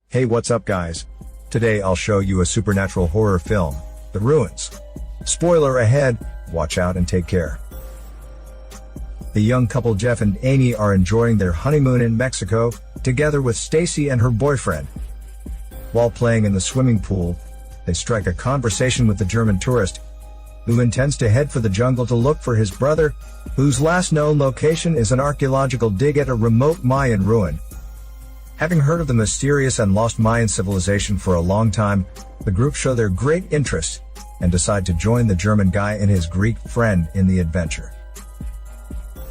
Hey, what's up guys? Today I'll show you a supernatural horror film, The Ruins. Spoiler ahead, watch out and take care. The young couple Jeff and Amy are enjoying their honeymoon in Mexico, together with Stacy and her boyfriend. While playing in the swimming pool, they strike a conversation with the German tourist, who intends to head for the jungle to look for his brother, whose last known location is an archaeological dig at a remote Mayan ruin. Having heard of the mysterious and lost Mayan civilization for a long time, the group show their great interest and decide to join the German guy and his Greek friend in the adventure.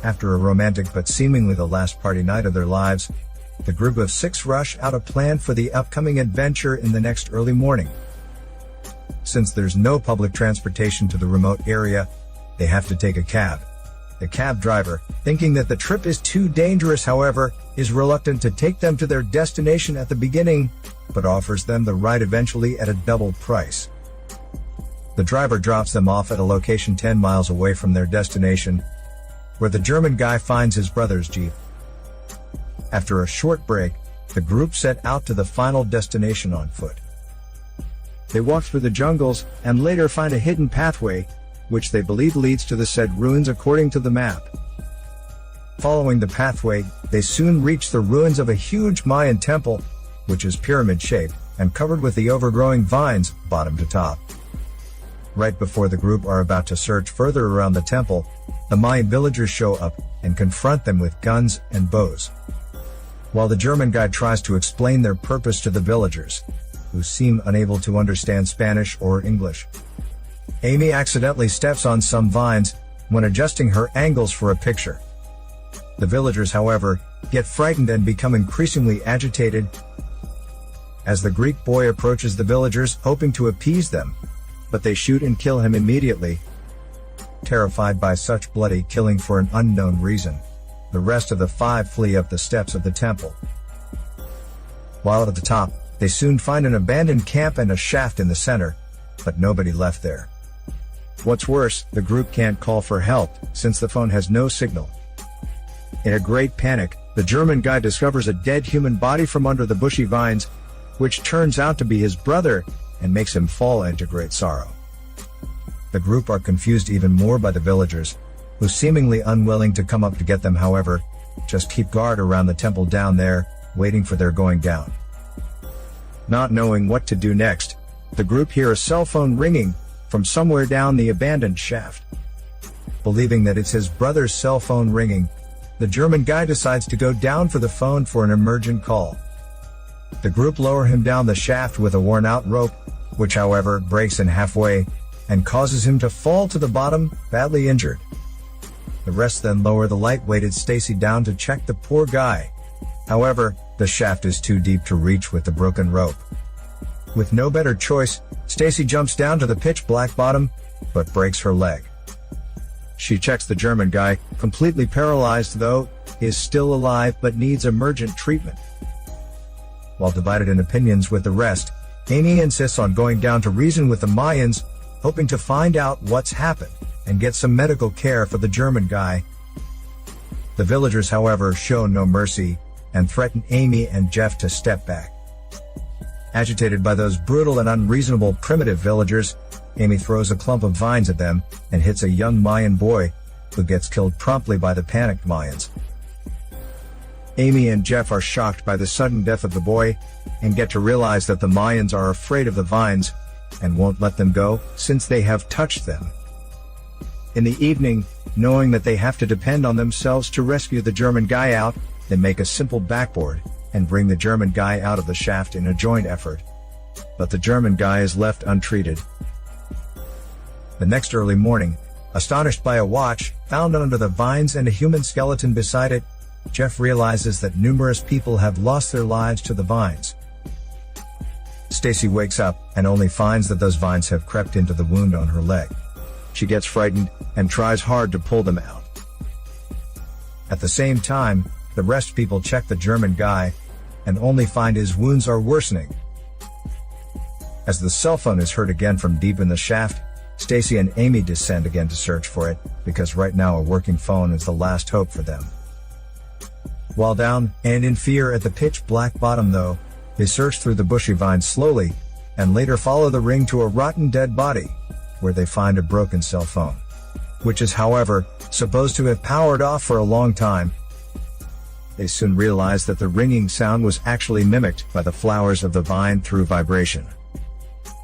After a romantic but seemingly the last party night of their lives, the group of 6 rush out a plan for the upcoming adventure in the next early morning. Since there's no public transportation to the remote area, they have to take a cab. The cab driver, thinking that the trip is too dangerous, however, is reluctant to take them to their destination at the beginning, but offers them the ride eventually at a double price. The driver drops them off at a location 10 miles away from their destination, where the German guy finds his brother's Jeep. After a short break, the group set out to the final destination on foot. They walk through the jungles and later find a hidden pathway, which they believe leads to the said ruins according to the map. Following the pathway, they soon reach the ruins of a huge Mayan temple, which is pyramid-shaped and covered with the overgrowing vines, bottom to top. Right before the group are about to search further around the temple, the Mayan villagers show up and confront them with guns and bows. While the German guy tries to explain their purpose to the villagers, who seem unable to understand Spanish or English, Amy accidentally steps on some vines when adjusting her angles for a picture. The villagers, however, get frightened and become increasingly agitated as the Greek boy approaches the villagers, hoping to appease them, but they shoot and kill him immediately. Terrified by such bloody killing for an unknown reason, the rest of the 5 flee up the steps of the temple. While at the top, they soon find an abandoned camp and a shaft in the center, but nobody left there. What's worse, the group can't call for help, since the phone has no signal. In a great panic, the German guy discovers a dead human body from under the bushy vines, which turns out to be his brother, and makes him fall into great sorrow. The group are confused even more by the villagers, who seemingly unwilling to come up to get them, however, just keep guard around the temple down there, waiting for their going down. Not knowing what to do next, the group hear a cell phone ringing from somewhere down the abandoned shaft. Believing that it's his brother's cell phone ringing, the German guy decides to go down for the phone for an emergent call. The group lower him down the shaft with a worn-out rope, which however breaks in halfway and causes him to fall to the bottom, badly injured. The rest then lower the light-weighted Stacy down to check the poor guy. However, the shaft is too deep to reach with the broken rope. With no better choice, Stacy jumps down to the pitch-black bottom, but breaks her leg. She checks the German guy, completely paralyzed though, is still alive but needs emergent treatment. While divided in opinions with the rest, Amy insists on going down to reason with the Mayans, hoping to find out what's happened and get some medical care for the German guy. The villagers, however, show no mercy and threaten Amy and Jeff to step back. Agitated by those brutal and unreasonable primitive villagers, Amy throws a clump of vines at them and hits a young Mayan boy, who gets killed promptly by the panicked Mayans. Amy and Jeff are shocked by the sudden death of the boy, and get to realize that the Mayans are afraid of the vines, and won't let them go, since they have touched them. In the evening, knowing that they have to depend on themselves to rescue the German guy out, they make a simple backboard, and bring the German guy out of the shaft in a joint effort. But the German guy is left untreated. The next early morning, astonished by a watch found under the vines and a human skeleton beside it, Jeff realizes that numerous people have lost their lives to the vines. Stacy wakes up and only finds that those vines have crept into the wound on her leg. She gets frightened and tries hard to pull them out. At the same time, the rest people check the German guy and only find his wounds are worsening. As the cell phone is heard again from deep in the shaft, Stacy and Amy descend again to search for it, because right now a working phone is the last hope for them. While down and in fear at the pitch black bottom though, they search through the bushy vines slowly, and later follow the ring to a rotten dead body, where they find a broken cell phone, which is however, supposed to have powered off for a long time. They soon realize that the ringing sound was actually mimicked by the flowers of the vine through vibration.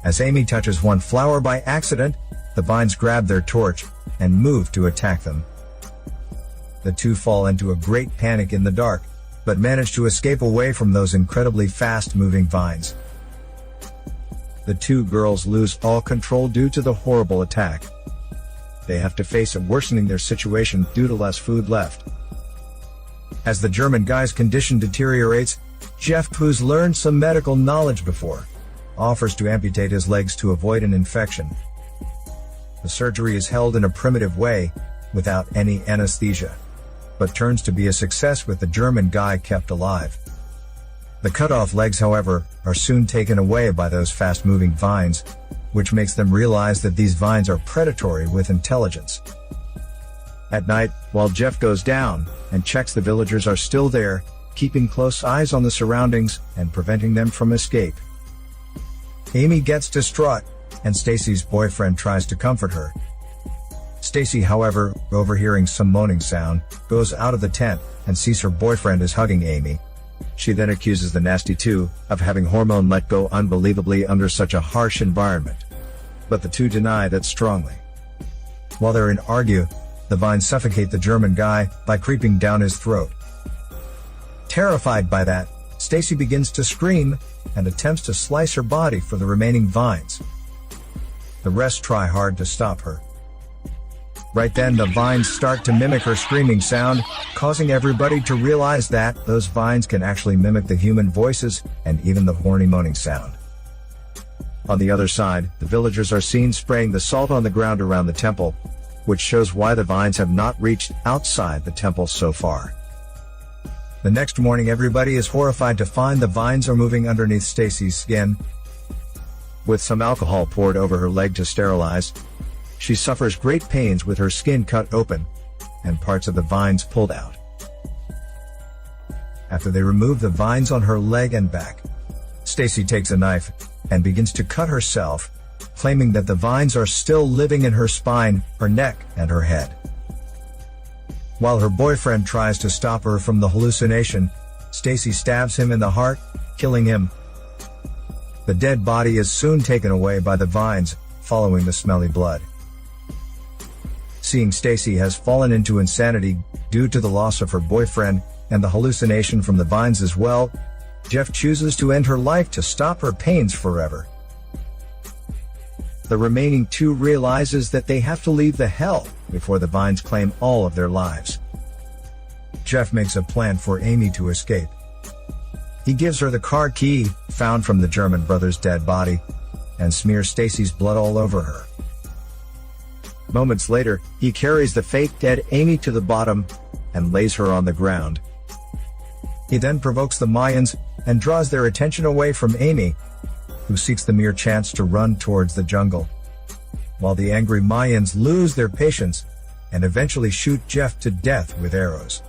As Amy touches one flower by accident, the vines grab their torch and move to attack them. The two fall into a great panic in the dark, but manage to escape away from those incredibly fast-moving vines. The two girls lose all control due to the horrible attack. They have to face a worsening their situation due to less food left. As the German guy's condition deteriorates, Jeff, who's learned some medical knowledge before, offers to amputate his legs to avoid an infection. The surgery is held in a primitive way, without any anesthesia, but turns to be a success with the German guy kept alive. The cut-off legs, however, are soon taken away by those fast-moving vines, which makes them realize that these vines are predatory with intelligence. At night, while Jeff goes down and checks the villagers are still there, keeping close eyes on the surroundings and preventing them from escape. Amy gets distraught, and Stacy's boyfriend tries to comfort her. Stacy, however, overhearing some moaning sound, goes out of the tent and sees her boyfriend is hugging Amy. She then accuses the nasty two of having hormone let go unbelievably under such a harsh environment. But the two deny that strongly. While they're in argue, the vines suffocate the German guy by creeping down his throat. Terrified by that, Stacy begins to scream and attempts to slice her body for the remaining vines. The rest try hard to stop her. Right then the vines start to mimic her screaming sound, causing everybody to realize that those vines can actually mimic the human voices and even the horny moaning sound. On the other side, the villagers are seen spraying the salt on the ground around the temple, which shows why the vines have not reached outside the temple so far. The next morning everybody is horrified to find the vines are moving underneath Stacy's skin. With some alcohol poured over her leg to sterilize, she suffers great pains with her skin cut open and parts of the vines pulled out. After they remove the vines on her leg and back, Stacy takes a knife and begins to cut herself, claiming that the vines are still living in her spine, her neck, and her head. While her boyfriend tries to stop her from the hallucination, Stacy stabs him in the heart, killing him. The dead body is soon taken away by the vines, following the smelly blood. Seeing Stacy has fallen into insanity due to the loss of her boyfriend and the hallucination from the vines as well, Jeff chooses to end her life to stop her pains forever. The remaining two realizes that they have to leave the hell before the vines claim all of their lives. Jeff makes a plan for Amy to escape. He gives her the car key found from the German brother's dead body and smears Stacy's blood all over her. Moments later, he carries the fake dead Amy to the bottom and lays her on the ground. He then provokes the Mayans and draws their attention away from Amy, who seeks the mere chance to run towards the jungle. While the angry Mayans lose their patience and eventually shoot Jeff to death with arrows.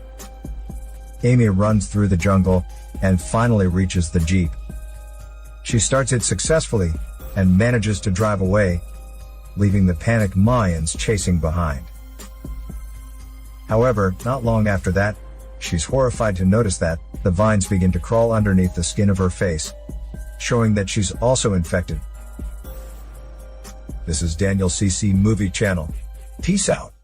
Amy runs through the jungle and finally reaches the Jeep. She starts it successfully and manages to drive away, leaving the panicked Mayans chasing behind. However, not long after that, she's horrified to notice that the vines begin to crawl underneath the skin of her face, showing that she's also infected. This is Daniel CC Movie Channel. Peace out.